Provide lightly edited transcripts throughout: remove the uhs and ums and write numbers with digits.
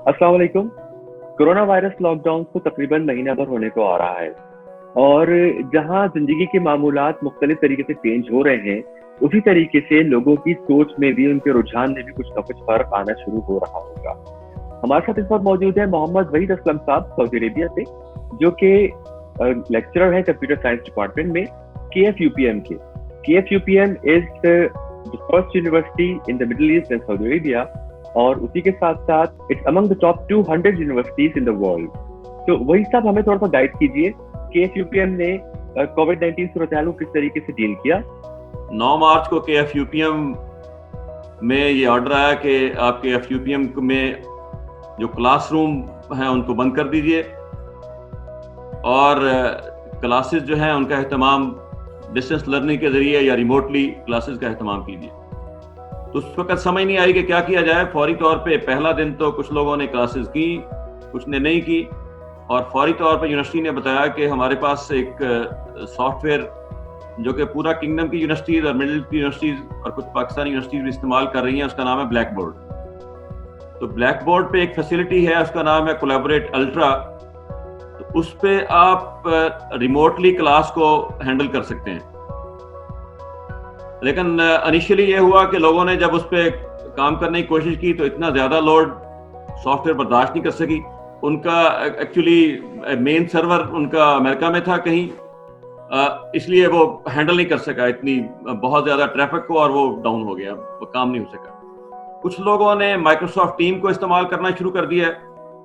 अस्सलाम वालेकुम। Corona virus lockdown को तकरीबन महीना भर होने को आ रहा है और जहाँ ज़िंदगी के मामूलात मुख्तलिफ तरीके से चेंज हो रहे हैं, उसी तरीके से लोगों की सोच में भी, उनके रुझान में भी कुछ न कुछ फ़र्क आना शुरू हो रहा होगा। हमारे साथ इस वक़्त मौजूद है मोहम्मद वहीद असलम साहब सऊदी अरेबिया से, जो कि लेक्चरर हैं कंप्यूटर साइंस डिपार्टमेंट में KFUPM के। KFUPM is the first university in the middle east and Saudi Arabia, और उसी के साथ साथ it's among the top 200 universities in the world. तो वही साहब हमें थोड़ा सा गाइड कीजिए, KFUPM ने कोविड-19 सूरत-ए-हाल को किस तरीके से डील किया। 9 मार्च को KFUPM में ये ऑर्डर आया कि आप KFUPM में जो क्लासरूम हैं उनको बंद कर दीजिए और क्लासेस जो हैं उनका अहतमाम डिस्टेंस लर्निंग के ज़रिए या रिमोटली क्लासेस का अहतमाम कीजिए। तो उस वक्त समझ नहीं आई कि क्या किया जाए। फौरी तौर पे पहला दिन तो कुछ लोगों ने क्लासेस की, कुछ ने नहीं की, और फौरी तौर पे यूनिवर्सिटी ने बताया कि हमारे पास एक सॉफ्टवेयर जो कि पूरा किंगडम की यूनिवर्सिटीज़ और मिडिल की यूनिवर्सिटीज़ और कुछ पाकिस्तानी यूनिवर्सिटीज़ भी इस्तेमाल कर रही हैं, उसका नाम है ब्लैक बोर्ड। तो ब्लैक बोर्ड पे एक फैसिलिटी है, उसका नाम है कोलैबोरेट अल्ट्रा। तो उस पे आप रिमोटली क्लास को हैंडल कर सकते हैं। लेकिन इनिशियली ये हुआ कि लोगों ने जब उस पर काम करने की कोशिश की तो इतना ज़्यादा लोड सॉफ्टवेयर बर्दाश्त नहीं कर सकी। उनका एक्चुअली मेन सर्वर उनका अमेरिका में था कहीं, इसलिए वो हैंडल नहीं कर सका इतनी बहुत ज़्यादा ट्रैफिक को, और वो डाउन हो गया, वो काम नहीं हो सका। कुछ लोगों ने माइक्रोसॉफ्ट टीम को इस्तेमाल करना शुरू कर दिया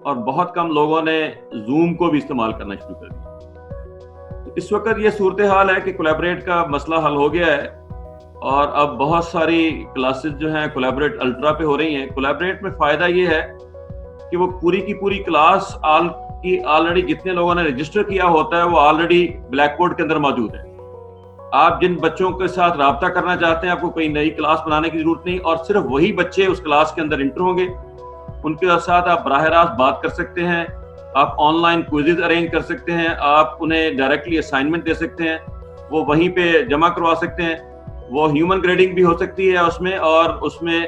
और बहुत कम लोगों ने जूम को भी इस्तेमाल करना शुरू कर दिया। तो इस वक्त ये सूरत हाल है कि कोलैबोरेट का मसला हल हो गया है और अब बहुत सारी क्लासेस जो हैं कोलैबोरेट अल्ट्रा पे हो रही हैं। कोलैबोरेट में फ़ायदा ये है कि वो पूरी की पूरी क्लास ऑलरेडी जितने लोगों ने रजिस्टर किया होता है वो ऑलरेडी ब्लैक बोर्ड के अंदर मौजूद है। आप जिन बच्चों के साथ राब्ता करना चाहते हैं, आपको कोई नई क्लास बनाने की जरूरत नहीं, और सिर्फ वही बच्चे उस क्लास के अंदर इंटर होंगे। उनके साथ आप बराह रास्त बात कर सकते हैं, आप ऑनलाइन क्विज़ेस अरेंज कर सकते हैं, आप उन्हें डायरेक्टली असाइनमेंट दे सकते हैं, वो वहीं पे जमा करवा सकते हैं। वो ह्यूमन ग्रेडिंग भी हो सकती है उसमें, और उसमें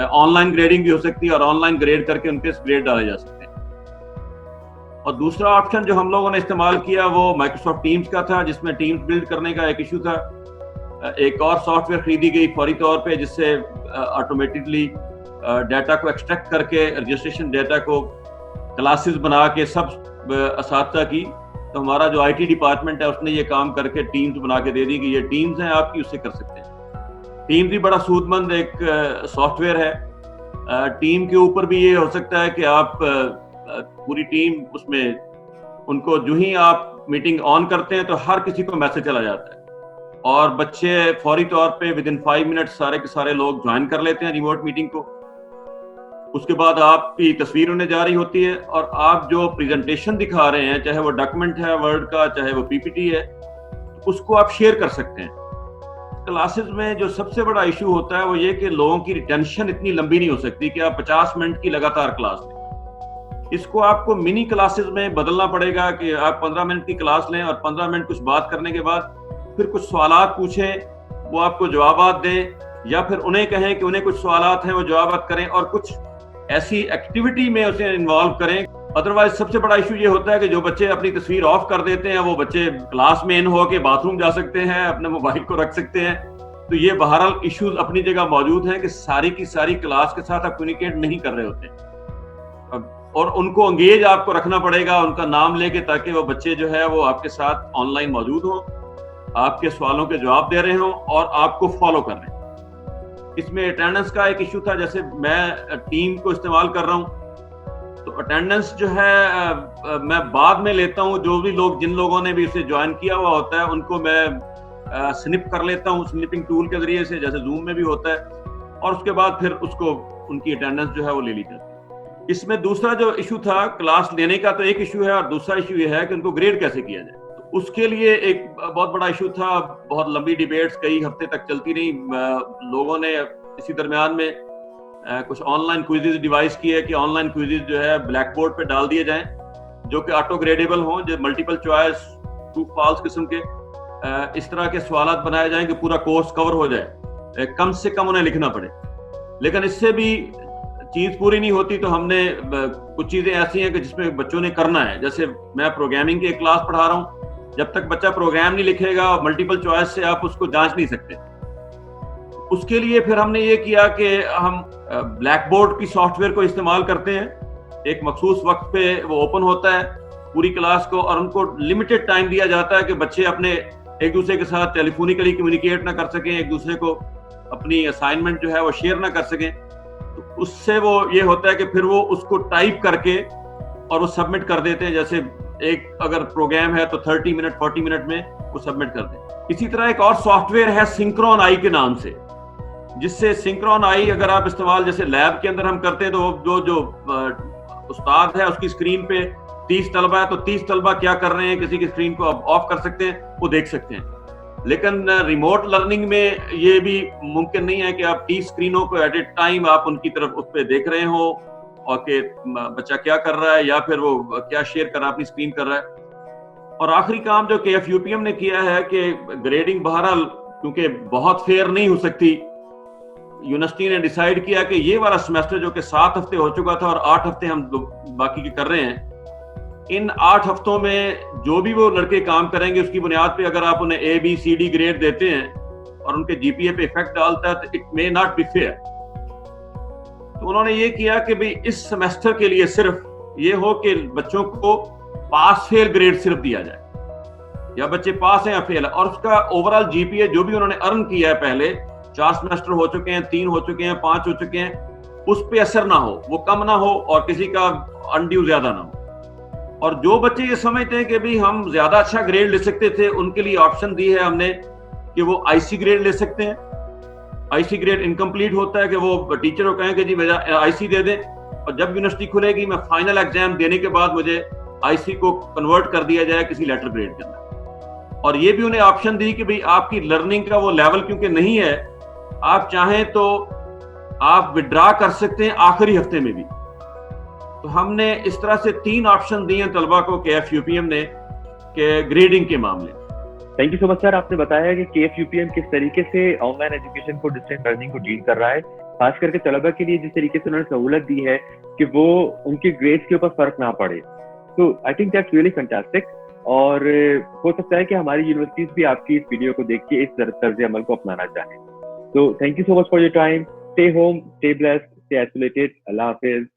ऑनलाइन ग्रेडिंग भी हो सकती है, और ऑनलाइन ग्रेड करके उनके ग्रेड डाले जा सकते हैं। और दूसरा ऑप्शन जो हम लोगों ने इस्तेमाल किया वो माइक्रोसॉफ्ट टीम्स का था, जिसमें टीम्स बिल्ड करने का एक इशू था। एक और सॉफ्टवेयर खरीदी गई फौरी तौर पे, जिससे ऑटोमेटिकली डाटा को एक्सट्रैक्ट करके रजिस्ट्रेशन डाटा को क्लासेस बना के सब असातिज़ा की। तो हमारा जो IT डिपार्टमेंट है उसने ये काम करके टीम्स बना के दे दी कि ये टीम्स हैं आपकी, उससे कर सकते हैं। टीम्स भी बड़ा सूदमंद एक सॉफ्टवेयर है। टीम के ऊपर भी ये हो सकता है कि आप पूरी टीम उसमें, उनको जो ही आप मीटिंग ऑन करते हैं तो हर किसी को मैसेज चला जाता है, और बच्चे फौरी तौर पे विद इन 5 मिनट सारे के सारे लोग ज्वाइन कर लेते हैं रिमोट मीटिंग को। उसके बाद आपकी तस्वीर उन्हें जा रही होती है, और आप जो प्रेजेंटेशन दिखा रहे हैं, चाहे वो डॉक्यूमेंट है वर्ड का, चाहे वो PPT है, उसको आप शेयर कर सकते हैं। क्लासेस में जो सबसे बड़ा इशू होता है वो ये कि लोगों की रिटेंशन इतनी लंबी नहीं हो सकती कि आप 50 मिनट की लगातार क्लास लें। इसको आपको मिनी क्लासेस में बदलना पड़ेगा कि आप 15 मिनट की क्लास लें और 15 मिनट कुछ बात करने के बाद फिर कुछ सवालात पूछें, वो आपको जवाबात दें, या फिर उन्हें कहें कि उन्हें कुछ सवालात हैं वो जवाबात करें, और कुछ ऐसी एक्टिविटी में उसे इन्वॉल्व करें। अदरवाइज सबसे बड़ा इशू ये होता है कि जो बच्चे अपनी तस्वीर ऑफ कर देते हैं वो बच्चे क्लास में इन हो के बाथरूम जा सकते हैं, अपने मोबाइल को रख सकते हैं। तो ये बहरहाल इश्यूज अपनी जगह मौजूद हैं कि सारी की सारी क्लास के साथ आप कम्युनिकेट नहीं कर रहे होते, और उनको एंगेज आपको रखना पड़ेगा उनका नाम लेके, ताकि वो बच्चे जो है वो आपके साथ ऑनलाइन मौजूद हों, आपके सवालों के जवाब दे रहे हों और आपको फॉलो कर रहे हैं। इसमें अटेंडेंस का एक इशू था। जैसे मैं टीम को इस्तेमाल कर रहा हूँ तो अटेंडेंस जो है मैं बाद में लेता हूँ। जो भी लोग, जिन लोगों ने भी इसे ज्वाइन किया हुआ होता है, उनको मैं स्निप कर लेता हूँ स्निपिंग टूल के जरिए से, जैसे जूम में भी होता है, और उसके बाद फिर उसको उनकी अटेंडेंस जो है वो ले ली जाती है। इसमें दूसरा जो इशू था क्लास लेने का, तो एक इशू है, और दूसरा इशू ये है कि उनको ग्रेड कैसे किया जाए। तो उसके लिए एक बहुत बड़ा इशू था। बहुत लंबी डिबेट्स कई हफ्ते तक चलती रही। लोगों ने इसी दरमियान में कुछ ऑनलाइन क्विज़ेस डिवाइस किए कि ऑनलाइन क्विज़ेस जो है ब्लैक बोर्ड पे डाल दिए जाएं, जो कि ऑटो ग्रेडेबल हों, जो मल्टीपल चॉइस, ट्रू फॉल्स किस्म के इस तरह के सवाल बनाए जाएं कि पूरा कोर्स कवर हो जाए, कम से कम उन्हें लिखना पड़े। लेकिन इससे भी چیز پوری نہیں ہوتی تو ہم نے کچھ چیزیں ایسی ہیں کہ جس میں بچوں نے کرنا ہے. جیسے میں پروگرامنگ کی ایک کلاس پڑھا رہا ہوں, جب تک بچہ پروگرام نہیں لکھے گا ملٹیپل چوائس سے آپ اس کو جانچ نہیں سکتے. اس کے لیے پھر ہم نے یہ کیا کہ ہم بلیک بورڈ کی سافٹ ویئر کو استعمال کرتے ہیں. ایک مخصوص وقت پہ وہ اوپن ہوتا ہے پوری کلاس کو, اور ان کو لمیٹڈ ٹائم دیا جاتا ہے کہ بچے اپنے ایک دوسرے کے ساتھ ٹیلی فونیکلی کمیونیکیٹ نہ کر سکیں, ایک دوسرے کو اپنی اسائنمنٹ جو ہے وہ شیئر نہ کر سکیں. تو اس سے وہ یہ ہوتا ہے کہ پھر وہ اس کو ٹائپ کر کے اور وہ سبمٹ کر دیتے ہیں. جیسے ایک اگر پروگرام ہے تو 30 منٹ 40 منٹ میں وہ سبمٹ کر دیں. اسی طرح ایک اور سافٹ ویئر ہے سنکرون آئی کے نام سے, جس سے سنکرون آئی اگر آپ استعمال جیسے لیب کے اندر ہم کرتے ہیں تو جو استاد ہے اس کی اسکرین پہ 30 طلبہ ہے تو 30 طلبہ کیا کر رہے ہیں کسی کی اسکرین کو آف کر سکتے ہیں, وہ دیکھ سکتے ہیں. لیکن ریموٹ لرننگ میں یہ بھی ممکن نہیں ہے کہ آپ 30 اسکرینوں کو ایٹ اے ٹائم آپ ان کی طرف اس پہ دیکھ رہے ہو اور کہ بچہ کیا کر رہا ہے یا پھر وہ کیا شیئر کر رہا ہے اپنی اسکرین کر رہا ہے. اور آخری کام جو KFUPM نے کیا ہے کہ گریڈنگ بہرحال کیونکہ بہت فیئر نہیں ہو سکتی, یونیورسٹی نے ڈیسائیڈ کیا کہ یہ والا سیمسٹر جو کہ 7 ہفتے ہو چکا تھا اور 8 ہفتے ہم باقی کے کر رہے ہیں, ان 8 ہفتوں میں جو بھی وہ لڑکے کام کریں گے اس کی بنیاد پہ اگر آپ انہیں ABCD گریڈ دیتے ہیں اور ان کے GPA پہ افیکٹ ڈالتا ہے تو it may not be fair. تو انہوں نے یہ کیا کہ بھئی اس سیمسٹر کے لیے صرف یہ ہو کہ بچوں کو پاس فیل گریڈ صرف دیا جائے, یا بچے پاس ہیں یا فیل ہے, اور اس کا اوورال GPA جو بھی انہوں نے ارن کیا ہے پہلے 4 سیمسٹر ہو چکے ہیں, 3 ہو چکے ہیں, 5 ہو چکے ہیں, اس پہ اثر نہ ہو, وہ کم نہ ہو اور کسی کا انڈیو زیادہ نہ ہو. اور جو بچے یہ سمجھتے ہیں کہ بھی ہم زیادہ اچھا گریڈ لے سکتے تھے, ان کے لیے آپشن دی ہے ہم نے کہ وہ IC گریڈ لے سکتے ہیں. IC گریڈ انکمپلیٹ ہوتا ہے کہ وہ ٹیچر کو کہیں کہ جی میرا IC دے دیں, اور جب یونیورسٹی کھلے گی میں فائنل ایگزام دینے کے بعد مجھے IC کو کنورٹ کر دیا جائے کسی لیٹر گریڈ کے اندر. اور یہ بھی انہیں آپشن دی کہ بھی آپ کی لرننگ کا وہ لیول کیونکہ نہیں ہے, آپ چاہیں تو آپ وڈرا کر سکتے ہیں آخری ہفتے میں بھی. تو ہم نے اس طرح سے 3 آپشن دیے ہیں طلبہ کو KFUPM نے کہ گریڈنگ کے معاملے. تھینک یو سو مچ سر, آپ نے بتایا کہ KFUPM کس طریقے سے آن لائن ایجوکیشن کو ڈسٹینس لرننگ کو ڈیل کر رہا ہے, خاص کر کے طلبہ کے لیے جس طریقے سے انہوں نے سہولت دی ہے کہ وہ ان کی گریڈس کے اوپر فرق نہ پڑے. تو I think that's really fantastic, اور ہو سکتا ہے کہ ہماری یونیورسٹیز بھی آپ کی اس ویڈیو کو دیکھ کے اس طرز عمل کو اپنانا چاہیں. تو thank you so much for your time. Stay home, stay blessed, stay isolated. اللہ حافظ.